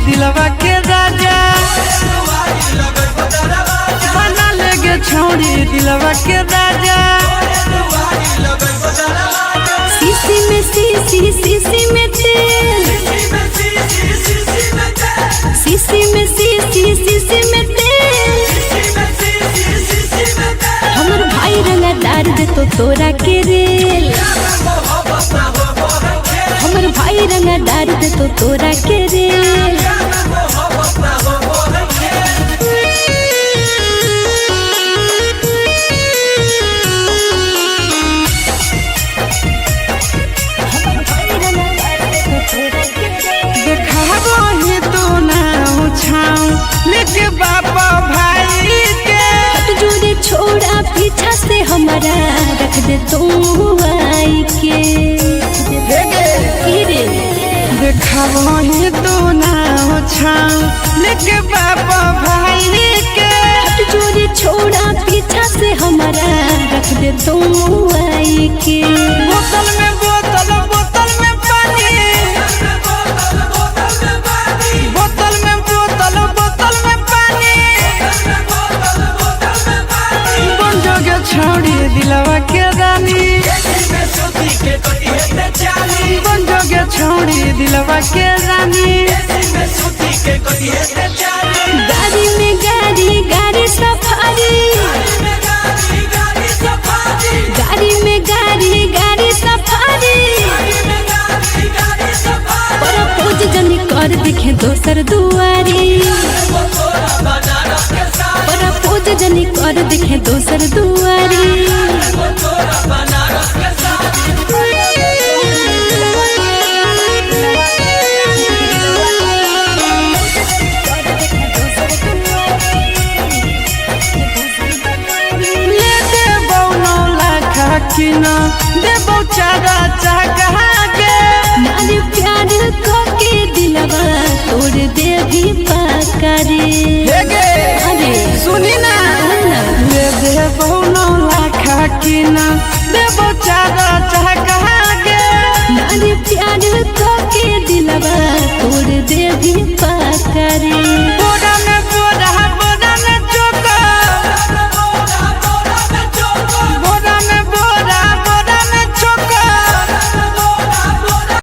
दिलवा के राजा बना लेगे छोड़ी दिलवा के राजा। सीसी में सीसी सीसी में तेल, सीसी में सीसी सीसी में तेल। हमर भाई रंगा डार दे तो तोरा के रेल, हमर भाई रंगा डार दे तो तोरा के रेल। लेके बाबा भाई के हट जोड़े छोड़ा पीछा से हमारा रख दे तू आई के। देखा वही तू ना लेके बाबा भाई के हट जोड़े छोड़ा पीछा से हमारा रख दे तू आई के। बोतल में बोतल बोतल में पानी, बोतल में बोतल बोतल में पानी। बन जोगे छोड़ी दिलवा के रानी, बन जोगे छोड़ी दिलवा के रानी। गाड़ी में गाड़ी गाड़ी सफारी, गाड़ी में गाड़ी गाड़ी सफारी। पर पूज जनी कर दिखे दोसर दुआरी, पर पूज जनी कर दिखे दोसर दुआरी। किना देबो चारा चाहा के नानी प्यार को के दिलवा तोड़ दे भी पाकारी। अरे सुनी ना ले देबो 9 लाख किना देबो चारा चाहा के नानी प्यार को के दिलवा तोड़ दे भी पाकारी।